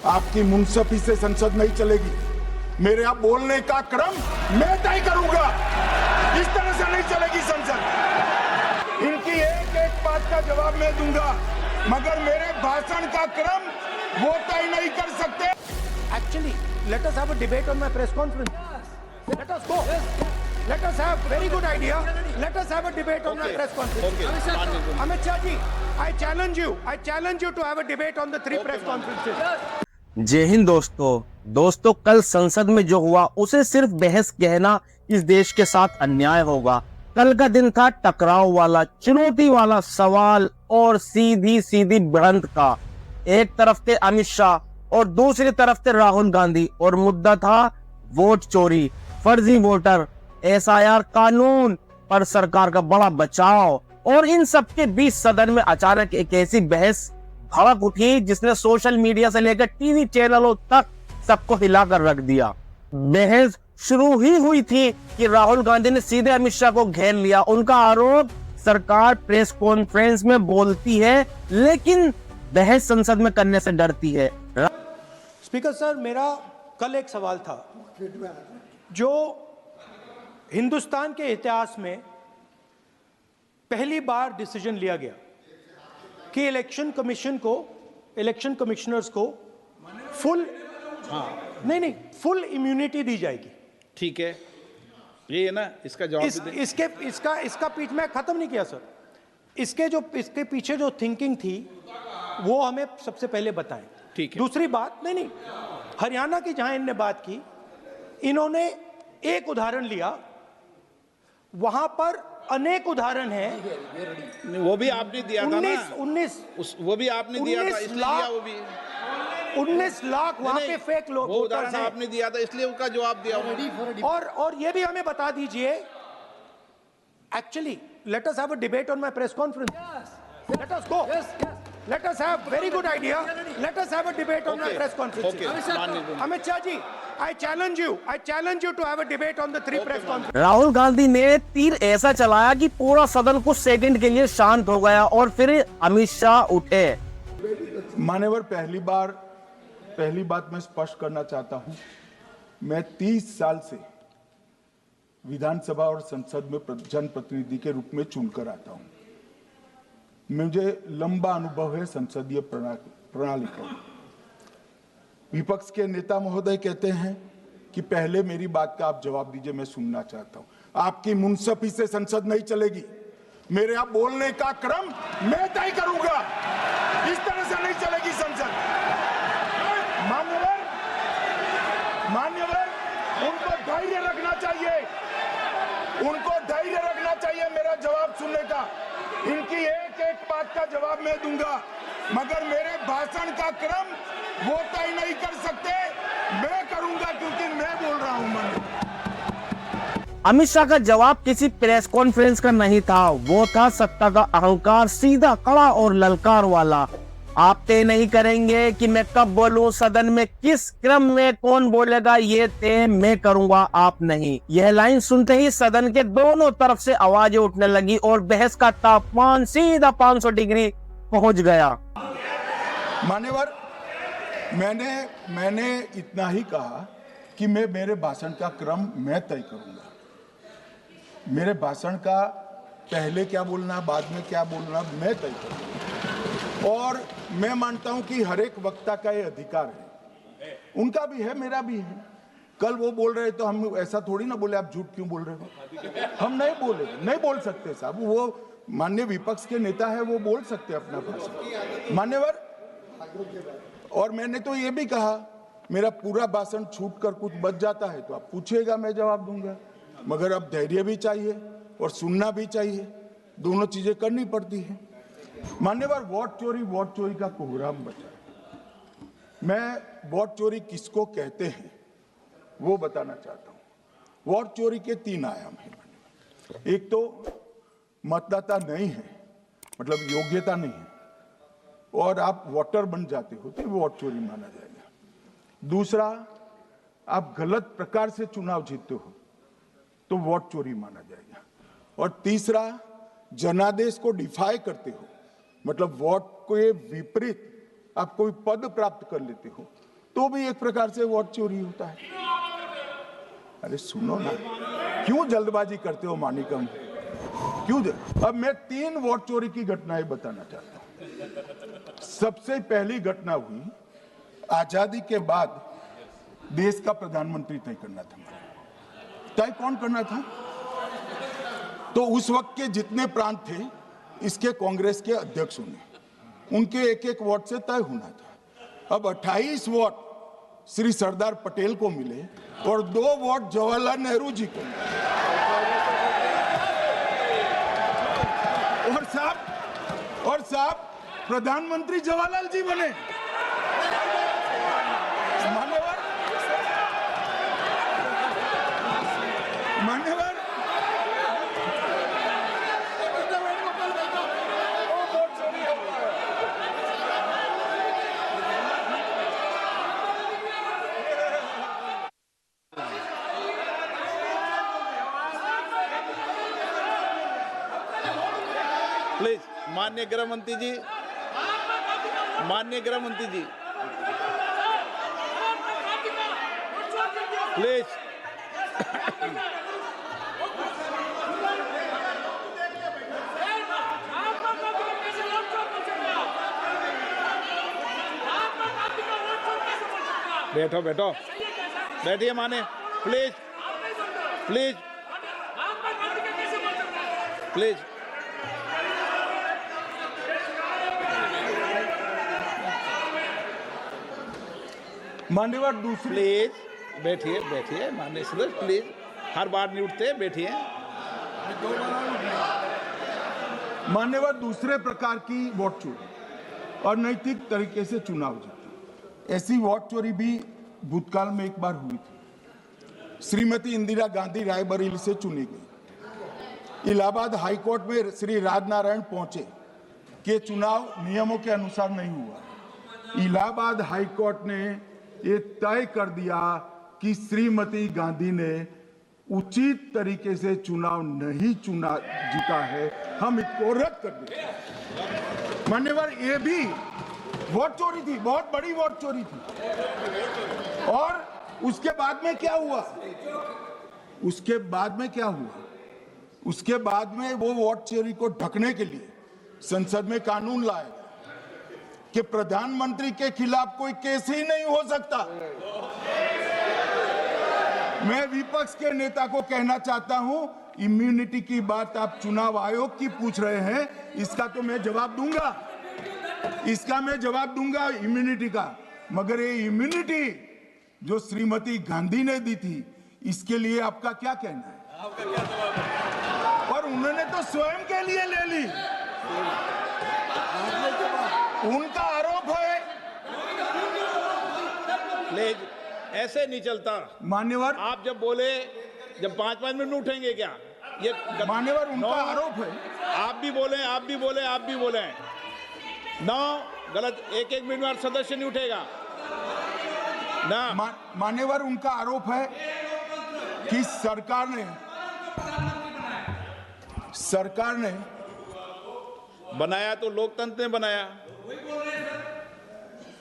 आपकी मुंसफी से संसद नहीं चलेगी। मेरे यहाँ बोलने का क्रम मैं तय करूंगा। इस तरह से नहीं चलेगी संसद। इनकी एक एक बात का जवाब मैं दूंगा, मगर मेरे भाषण का क्रम वो तय नहीं कर सकते। Actually, let us have a debate on my press conference. Let us go. Let us have very good idea. Let us have a debate on my press conference. Amit Shah ji, I challenge you to have a debate on the 3 press conferences. जय हिंद दोस्तों, कल संसद में जो हुआ उसे सिर्फ बहस कहना इस देश के साथ अन्याय होगा। कल का दिन था टकराव वाला, चुनौती वाला सवाल और सीधी भिड़ंत का। एक तरफ थे अमित शाह और दूसरी तरफ थे राहुल गांधी और मुद्दा था वोट चोरी, फर्जी वोटर, SIR कानून पर सरकार का बड़ा बचाव। और इन सबके बीच सदन में अचानक एक ऐसी बहस भड़क उठी जिसने सोशल मीडिया से लेकर टीवी चैनलों तक सबको हिलाकर रख दिया। बहस शुरू ही हुई थी कि राहुल गांधी ने सीधे अमित शाह को घेर लिया। उनका आरोप, सरकार प्रेस कॉन्फ्रेंस में बोलती है लेकिन बहस संसद में करने से डरती है। स्पीकर सर, मेरा कल एक सवाल था जो हिंदुस्तान के इतिहास में पहली बार डिसीजन लिया गया कि इलेक्शन कमिश्नर्स को फुल फुल इम्यूनिटी दी जाएगी। ठीक है, ये है ना, इसका जवाब इसका पीछ मैं खत्म नहीं किया सर। इसके पीछे जो थिंकिंग थी वो हमें सबसे पहले बताएं। ठीक है। दूसरी बात, नहीं, हरियाणा की जहां इन्होंने बात की, इन्होंने एक उदाहरण लिया, वहां पर अनेक उदाहरण हैं। वो भी आपने दिया था ना, 19 वो भी आपने दिया था, इसलिए दिया वो भी 19 लाख वहां पे फेक लोग, वो उदाहरण आपने दिया था इसलिए उसका जवाब दिया। और ये भी हमें बता दीजिए, actually let us have a debate on my press conference. Let us go. Let us have very good idea. Let us have a debate on my press conference. Amit Shah ji, I challenge you to have a debate on the 3 press conferences. Rahul Gandhi ने तीर ऐसा चलाया कि पूरा सदन कुछ second के लिए शांत हो गया और फिर अमित शाह उठे। मान्यवर, पहली बात मैं स्पष्ट करना चाहता हूं, मैं 30 साल से विधानसभा और संसद में जनप्रतिनिधि के रूप में चुनकर आता हूं। मुझे लंबा अनुभव है संसदीय प्रणाली का। विपक्ष के नेता महोदय कहते हैं कि पहले मेरी बात का आप जवाब दीजिए, मैं सुनना चाहता हूं। आपकी मुंसफी से संसद नहीं चलेगी। मेरे यहाँ बोलने का क्रम मैं तय करूंगा। इस तरह से नहीं चलेगी संसद। मान्यवर, उनको धैर्य रखना चाहिए, मेरा जवाब सुनने का। इनकी एक एक बात का जवाब मैं दूंगा, मगर मेरे भाषण का क्रम वो तय नहीं कर सकते। मैं करूंगा क्योंकि मैं बोल रहा हूं। अमित शाह का जवाब किसी प्रेस कॉन्फ्रेंस का नहीं था, वो था सत्ता का अहंकार, सीधा, कड़ा और ललकार वाला। आप तय नहीं करेंगे कि मैं कब बोलूं, सदन में किस क्रम में कौन बोलेगा, ये तय मैं करूंगा, आप नहीं। यह लाइन सुनते ही सदन के दोनों तरफ से आवाजें उठने लगी और बहस का तापमान सीधा 500 डिग्री पहुंच गया। मान्यवर, मैंने इतना ही कहा कि मेरे भाषण का क्रम मैं तय करूंगा। मेरे भाषण का पहले क्या बोलना, बाद में क्या बोलना, मैं तय करूंगा। और मैं मानता हूं कि हर एक वक्ता का ये अधिकार है, उनका भी है, मेरा भी है। कल वो बोल रहे तो हम ऐसा थोड़ी ना बोले आप झूठ क्यों बोल रहे हो। हम नहीं बोल सकते साहब। वो माननीय विपक्ष के नेता है, वो बोल सकते अपना भाषण। मान्यवर, और मैंने तो ये भी कहा, मेरा पूरा भाषण छूट कर कुछ बच जाता है तो आप पूछिएगा, मैं जवाब दूंगा। मगर अब धैर्य भी चाहिए और सुनना भी चाहिए, दोनों चीजें करनी पड़ती है। मान्यवर, वोट चोरी का कोहराम बचा। मैं वोट चोरी किसको कहते हैं वो बताना चाहता हूं। वोट चोरी के 3 आयाम हैं। एक तो मतदाता नहीं है, मतलब योग्यता नहीं है, और आप वोटर बन जाते हो तो वोट चोरी माना जाएगा। दूसरा, आप गलत प्रकार से चुनाव जीतते हो तो वोट चोरी माना जाएगा। और तीसरा, जनादेश को डिफाई करते हो, मतलब वोट के विपरीत आप कोई पद प्राप्त कर लेते हो तो भी एक प्रकार से वोट चोरी होता है। अरे सुनो ना, क्यों जल्दबाजी करते हो मानिकम? क्यों? अब मैं 3 वोट चोरी की घटनाएं बताना चाहता हूं। सबसे पहली घटना हुई आजादी के बाद देश का प्रधानमंत्री तय करना था। तय कौन करना था? तो उस वक्त के जितने प्रांत थे इसके कांग्रेस के अध्यक्षों ने, उनके एक एक वोट से तय होना था। अब 28 वोट श्री सरदार पटेल को मिले और 2 वोट जवाहरलाल नेहरू जी को मिले। और साहब प्रधानमंत्री जवाहरलाल जी बने। मान्यवर प्लीज, माननीय गृह मंत्री जी, माननीय गृह मंत्री जी, प्लीज। बैठो बैठो, बैठिए माने, प्लीज प्लीज प्लीज। मान्यवर दूसरी, प्लीज बैठिए बैठिए माननीय सदस्य, प्लीज, हर बार नहीं उठते, बैठिए। मान्यवर दूसरे प्रकार की वोट चोरी और नैतिक तरीके से चुनाव जीतना, ऐसी वोट चोरी भी भूतकाल में एक बार हुई थी। श्रीमती इंदिरा गांधी रायबरेली से चुनी गई। इलाहाबाद हाईकोर्ट में श्री राजनारायण पहुंचे कि चुनाव नियमों के अनुसार नहीं हुआ। इलाहाबाद हाईकोर्ट ने ये तय कर दिया कि श्रीमती गांधी ने उचित तरीके से चुनाव नहीं जीता है, हम इसको रद्द कर देते। मान्यवर ये भी वोट चोरी थी, बहुत बड़ी वोट चोरी थी। और उसके बाद में क्या हुआ? उसके बाद में क्या हुआ? उसके बाद में वो वोट चोरी को ढकने के लिए संसद में कानून लाया कि प्रधानमंत्री के खिलाफ कोई केस ही नहीं हो सकता। मैं विपक्ष के नेता को कहना चाहता हूं, इम्यूनिटी की बात आप चुनाव आयोग की पूछ रहे हैं, इसका तो मैं जवाब दूंगा, इसका मैं जवाब दूंगा इम्यूनिटी का। मगर ये इम्यूनिटी जो श्रीमती गांधी ने दी थी, इसके लिए आपका क्या कहना है? और उन्होंने तो स्वयं के लिए ले ली। उनका आरोप है। प्लीज, ऐसे नहीं चलता मान्यवर, आप जब बोले, जब 5-5 मिनट उठेंगे क्या? ये मान्यवर उनका आरोप है। आप भी बोले, आप भी बोले, आप भी बोले। 9 गलत, 1-1 मिनट में सदस्य नहीं उठेगा ना। मान्यवर उनका आरोप है कि सरकार ने बनाया तो लोकतंत्र ने बनाया,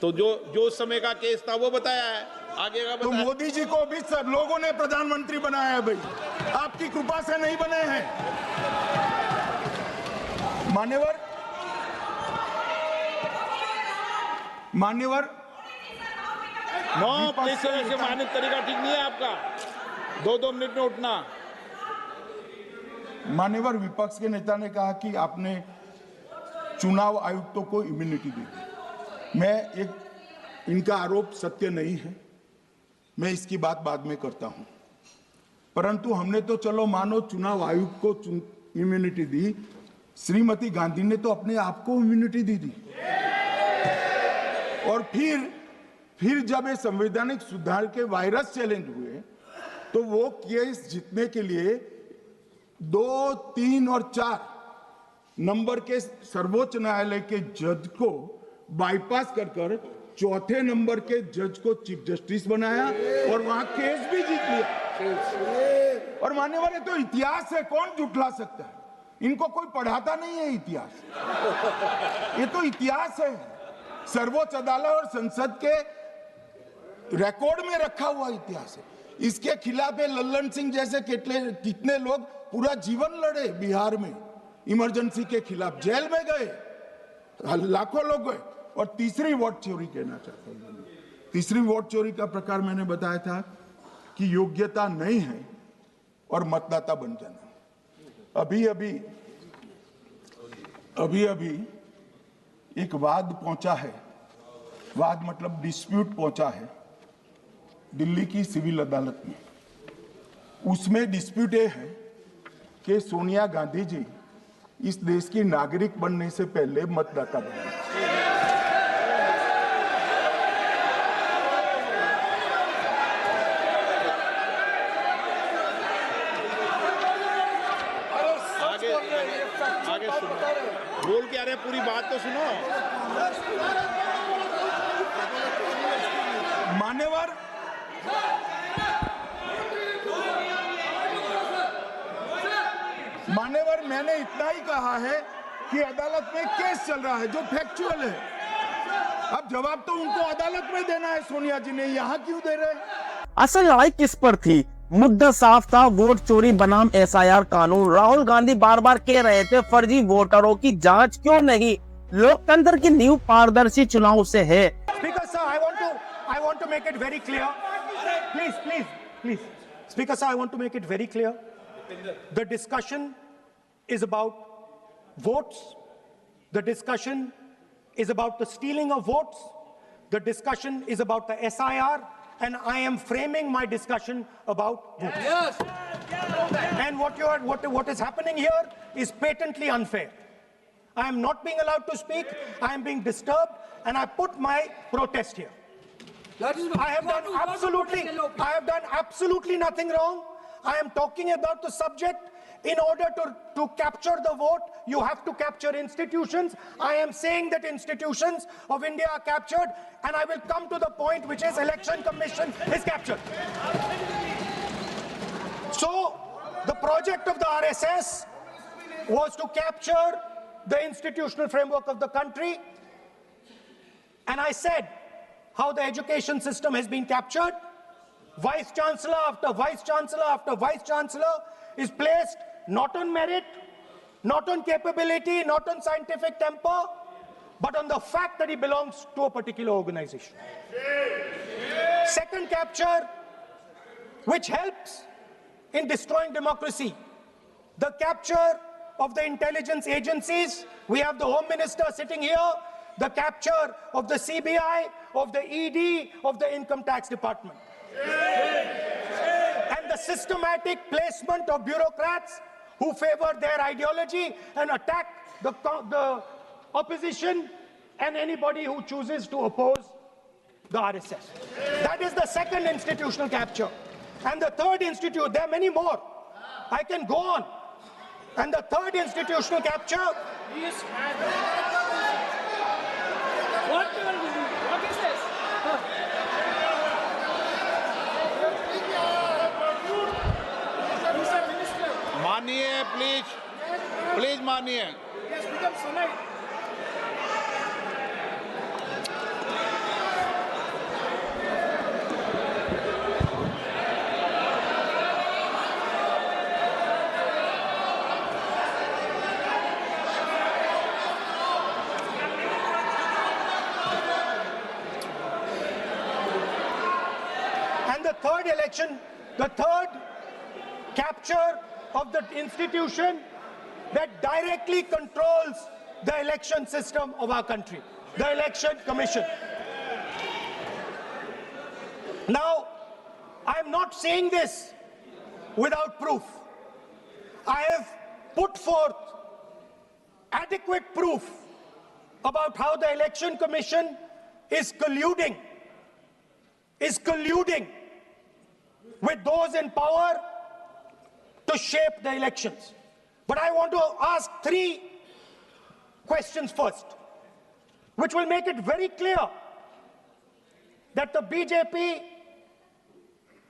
तो जो समय का केस था वो बताया है, आगे का तो बताया। मोदी जी को भी सब लोगों ने प्रधानमंत्री बनाया है भाई, आपकी कृपा से नहीं बने हैं। मान्यवर नो प्लीज, ऐसे मानक तरीका ठीक नहीं है आपका, 2-2 मिनट में उठना। मान्यवर विपक्ष के नेता ने कहा कि आपने चुनाव आयुक्तों को इम्यूनिटी दी। इनका आरोप सत्य नहीं है, मैं इसकी बात बाद में करता हूं। परंतु हमने तो चलो मानो चुनाव आयुक्त को इम्यूनिटी दी, श्रीमती गांधी ने तो अपने आप को इम्यूनिटी दी थी। और फिर जब ये संवैधानिक सुधार के वायरस चैलेंज हुए तो वो केस जीतने के लिए 2, 3 और 4 नंबर के सर्वोच्च न्यायालय के जज को बाईपास कर चौथे नंबर के जज को चीफ जस्टिस बनाया और वहां केस भी जीत लिया। और मान्यवर ये तो इतिहास है, कौन झुठला सकता है? इनको कोई पढ़ाता नहीं है इतिहास, ये तो इतिहास है। सर्वोच्च अदालत और संसद के रिकॉर्ड में रखा हुआ इतिहास है। इसके खिलाफ लल्लन सिंह जैसे कितने लोग पूरा जीवन लड़े बिहार में, इमरजेंसी के खिलाफ जेल में गए, लाखों लोग गए। और तीसरी वोट चोरी कहना चाहता हूं, तीसरी वोट चोरी का प्रकार मैंने बताया था कि योग्यता नहीं है और मतदाता बन जाना। अभी अभी एक वाद पहुंचा है, वाद मतलब डिस्प्यूट पहुंचा है दिल्ली की सिविल अदालत में। उसमें डिस्प्यूट ये है कि सोनिया गांधी जी इस देश की नागरिक बनने से पहले मतदाता बने। आगे सुनो, बोल क्या रहे, पूरी बात तो सुनो। मान्यवर मैंने इतना ही कहा है कि अदालत में केस चल रहा है जो फैक्चुअल है। अब जवाब तो उनको अदालत में देना है, सोनिया जी ने यहाँ क्यों दे रहे हैं? असल लड़ाई किस पर थी? मुद्दा साफ था, वोट चोरी बनाम एसआईआर कानून। राहुल गांधी बार बार कह रहे थे फर्जी वोटरों की जांच क्यों नहीं? लोकतंत्र की नींव पारदर्शी चुनाव से है। Speaker sir, I want to make it very clear. Please. Speaker sir, I want to make it very clear. The discussion is about votes. The discussion is about the stealing of votes. The discussion is about the SIR. And I am framing my discussion about votes. Yes. And what is happening here is patently unfair. I am not being allowed to speak. I am being disturbed, and I put my protest here. I have done absolutely nothing wrong. I am talking about the subject. In order to capture the vote, you have to capture institutions. I am saying that institutions of India are captured, and I will come to the point, which is Election Commission is captured. So, the project of the RSS was to capture the institutional framework of the country, and I said how the education system has been captured. Vice Chancellor after Vice Chancellor after Vice Chancellor is placed not on merit, not on capability, not on scientific temper, but on the fact that he belongs to a particular organization. Second capture, which helps in destroying democracy, the capture of the intelligence agencies. We have the Home Minister sitting here, the capture of the CBI, of the ED, of the Income Tax Department. And the systematic placement of bureaucrats who favor their ideology and attack the opposition and anybody who chooses to oppose the RSS. That is the second institutional capture. And the third there are many more. I can go on. And the third institutional capture. What is this? मानिए please मानिए। And the third capture of the institution that directly controls the election system of our country, the Election Commission. Now, I'm not saying this without proof. I have put forth adequate proof about how the Election Commission is colluding with those in power to shape the elections. But I want to ask 3 questions first, which will make it very clear that the BJP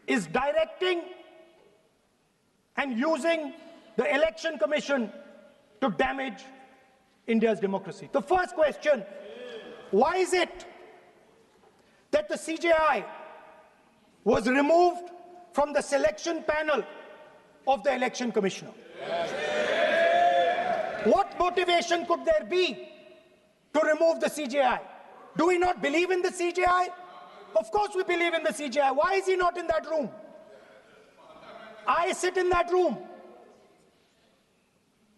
is directing and using the Election Commission to damage India's democracy. The first question, why is it that the CJI was removed from the selection panel of the election commissioner. What motivation could there be to remove the CJI? Do we not believe in the CJI? Of course we believe in the CJI. Why is he not in that room? I sit in that room.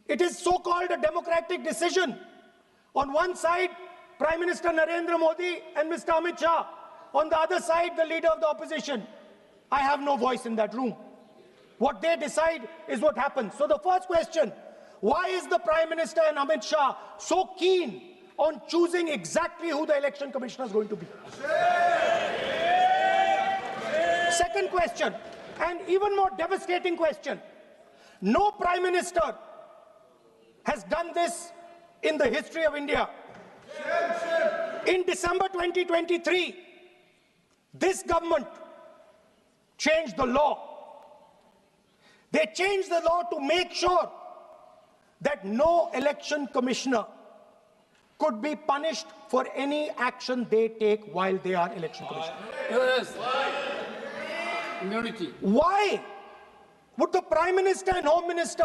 It is so-called a democratic decision. On one side, Prime Minister Narendra Modi and Mr. Amit Shah. On the other side, the leader of the opposition. I have no voice in that room. What they decide is what happens. So the first question, why is the Prime Minister and Amit Shah so keen on choosing exactly who the election commissioner is going to be? Second question, and even more devastating question. No Prime Minister has done this in the history of India. In December 2023, this government changed the law. They changed the law to make sure that no election commissioner could be punished for any action they take while they are election commissioner. Yes. Immunity. Why would the Prime Minister and Home Minister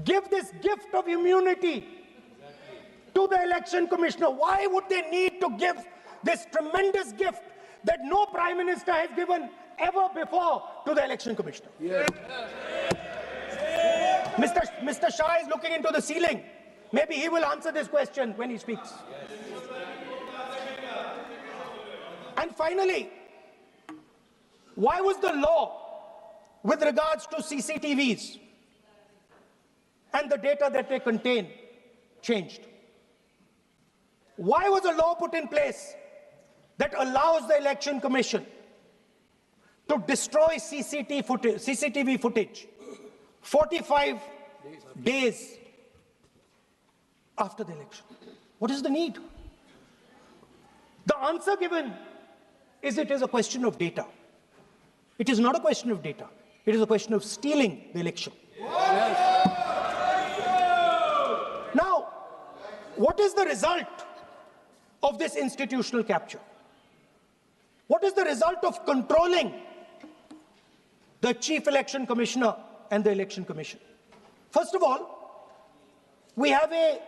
give this gift of immunity to the election commissioner? Why would they need to give this tremendous gift that no Prime Minister has given ever before to the election commissioner? Yes. Mr. Shah is looking into the ceiling. Maybe he will answer this question when he speaks. And finally, why was the law with regards to CCTVs and the data that they contain changed? Why was a law put in place that allows the election commission to destroy CCTV footage 45 days after the election? What is the need? The answer given is it is a question of data. It is not a question of data. It is a question of stealing the election. Now, what is the result of this institutional capture? What is the result of controlling the Chief Election Commissioner and the Election Commission? First of all, we have a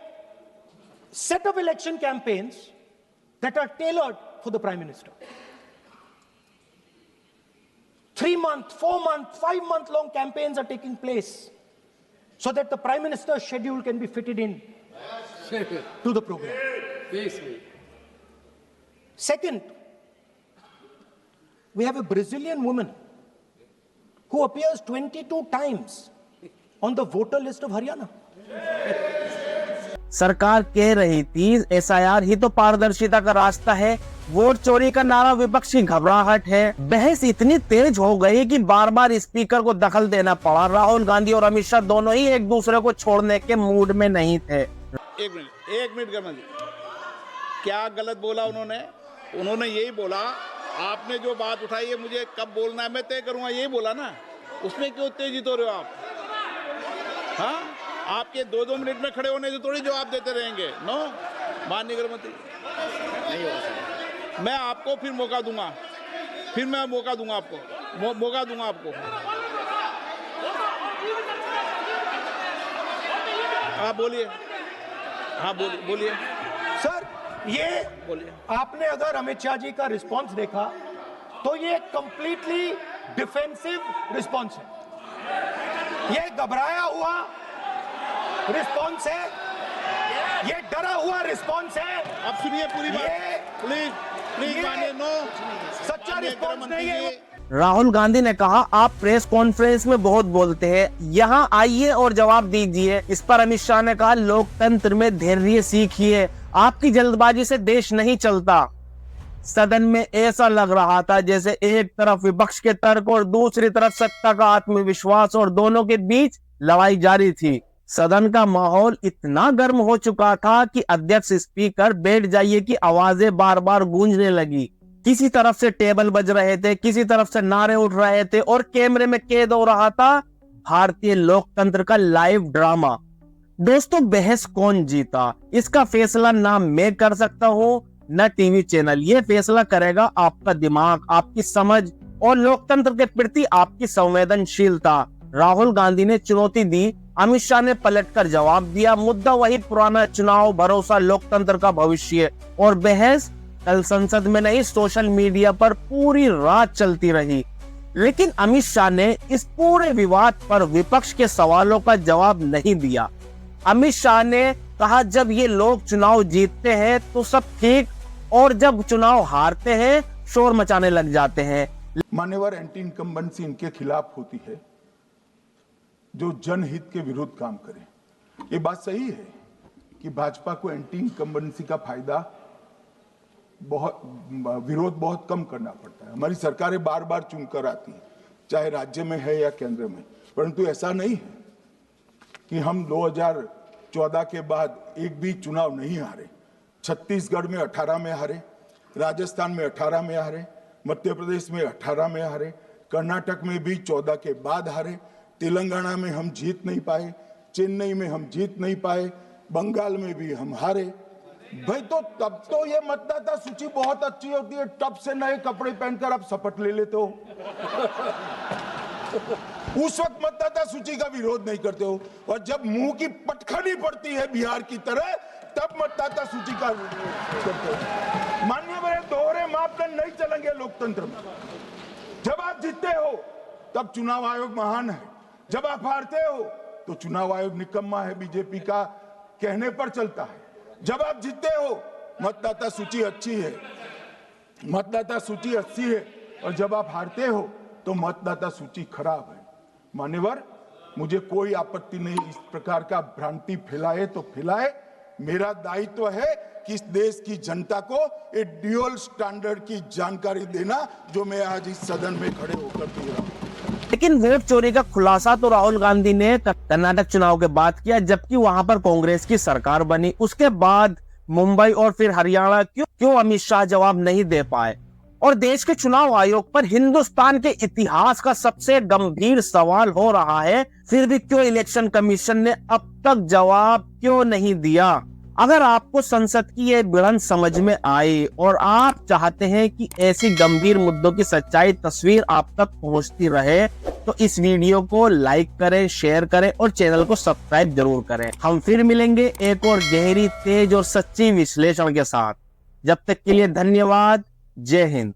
set of election campaigns that are tailored for the Prime Minister. 3-month, 4-month, 5-month long campaigns are taking place so that the Prime Minister's schedule can be fitted in to the program. Second, we have a Brazilian woman who appears 22 times on the voter list of Haryana. सरकार कह रही थी SIR ही तो पारदर्शिता का रास्ता है, vote चोरी का नारा विपक्ष की घबराहट है। बहस इतनी तेज हो गई कि बार बार स्पीकर को दखल देना पड़ा। राहुल गांधी और अमित शाह दोनों ही एक दूसरे को छोड़ने के मूड में नहीं थे। एक मिनट गमन जी, क्या गलत बोला उन्होंने? उन्होंने यही बोला, आपने जो बात उठाई है मुझे कब बोलना है मैं तय करूंगा, यही बोला ना। उसमें क्यों उत्तेजित हो रहे हो आप? हाँ, आपके 2-2 मिनट में खड़े होने से थोड़ी जवाब देते रहेंगे। नो, माननीय गृह मंत्री, नहीं होगा। मैं आपको फिर मौका दूंगा, फिर मैं मौका दूंगा आपको, मौका दूंगा आपको। हाँ बोलिए, हाँ बोलिए सर। ये बोलिए। आपने अगर अमित शाह जी का रिस्पॉन्स देखा तो ये कंप्लीटली डिफेंसिव रिस्पॉन्स है। ये घबराया हुआ रिस्पॉन्स है, ये डरा हुआ रिस्पॉन्स है। अब सुनिए पूरी बात, प्लीज मानिए। नो, सच्चा रिस्पॉन्स नहीं है। राहुल गांधी ने कहा, आप प्रेस कॉन्फ्रेंस में बहुत बोलते हैं, यहाँ आइए और जवाब दीजिए। इस पर अमित शाह ने कहा, लोकतंत्र में धैर्य सीखिए, आपकी जल्दबाजी से देश नहीं चलता। सदन में ऐसा लग रहा था जैसे एक तरफ विपक्ष के तर्क और दूसरी तरफ सत्ता का आत्मविश्वास, और दोनों के बीच लड़ाई जारी थी। सदन का माहौल इतना गर्म हो चुका था कि अध्यक्ष स्पीकर बैठ जाइए की आवाजें बार बार गूंजने लगी। किसी तरफ से टेबल बज रहे थे, किसी तरफ से नारे उठ रहे थे, और कैमरे में कैद हो रहा था भारतीय लोकतंत्र का लाइव ड्रामा। दोस्तों, बहस कौन जीता इसका फैसला ना मैं कर सकता हूं, न टीवी चैनल। ये फैसला करेगा आपका दिमाग, आपकी समझ और लोकतंत्र के प्रति आपकी संवेदनशीलता। राहुल गांधी ने चुनौती दी, अमित शाह ने पलटकर जवाब दिया। मुद्दा वही पुराना, चुनाव, भरोसा, लोकतंत्र का भविष्य। और बहस कल संसद में नहीं, सोशल मीडिया पर पूरी रात चलती रही। लेकिन अमित शाह ने इस पूरे विवाद पर विपक्ष के सवालों का जवाब नहीं दिया। अमित शाह ने कहा, जब ये लोग चुनाव जीतते हैं तो सब ठीक, और जब चुनाव हारते हैं शोर मचाने लग जाते हैं। मान्यवर, एंटी इनकम्बेंसी इनके खिलाफ होती है जो जनहित के विरुद्ध काम करे। ये बात सही है कि भाजपा को एंटी इनकम्बेंसी का फायदा विरोध बहुत कम करना पड़ता है। हमारी सरकारें बार बार चुनकर आती हैं, चाहे राज्य में है या केंद्र में, परंतु ऐसा नहीं है कि हम 2014 के बाद एक भी चुनाव नहीं हारे। छत्तीसगढ़ में 18 में हारे, राजस्थान में 18 में हारे, मध्य प्रदेश में 18 में हारे, कर्नाटक में भी 14 के बाद हारे, तेलंगाना में हम जीत नहीं पाए, चेन्नई में हम जीत नहीं पाए, बंगाल में भी हम हारे। भाई तो तब तो ये मतदाता सूची बहुत अच्छी होती है, तब से नए कपड़े पहनकर आप शपथ ले लेते हो। उस वक्त मतदाता सूची का विरोध नहीं करते हो, और जब मुंह की पटखनी पड़ती है बिहार की तरह, तब मतदाता सूची का विरोध करते हो। माननीय मेरे दोहरे मापदंड नहीं चलेंगे लोकतंत्र में। जब आप जीतते हो तब चुनाव आयोग महान है, जब आप हारते हो तो चुनाव आयोग निकम्मा है, बीजेपी का कहने पर चलता है। जब आप जीतते हो मतदाता सूची अच्छी है, मतदाता सूची अच्छी है, और जब आप हारते हो तो मतदाता सूची खराब है। मान्यवर, मुझे कोई आपत्ति नहीं, इस प्रकार का भ्रांति फैलाए तो फैलाए। मेरा दायित्व है कि इस देश की जनता को एक ड्यूअल स्टैंडर्ड की जानकारी देना, जो मैं आज इस सदन में खड़े होकर दे रहा हूं। लेकिन वोट चोरी का खुलासा तो राहुल गांधी ने कर्नाटक चुनाव के बाद किया, जबकि वहां पर कांग्रेस की सरकार बनी। उसके बाद मुंबई और फिर हरियाणा क्यों अमित शाह जवाब नहीं दे पाए? और देश के चुनाव आयोग पर हिंदुस्तान के इतिहास का सबसे गंभीर सवाल हो रहा है, फिर भी क्यों इलेक्शन कमीशन ने अब तक जवाब क्यों नहीं दिया? अगर आपको संसद की ये भिड़ंत समझ में आई और आप चाहते हैं कि ऐसी गंभीर मुद्दों की सच्चाई तस्वीर आप तक पहुंचती रहे, तो इस वीडियो को लाइक करें, शेयर करें और चैनल को सब्सक्राइब जरूर करें। हम फिर मिलेंगे एक और गहरी, तेज और सच्ची विश्लेषण के साथ। जब तक के लिए धन्यवाद। जय हिंद।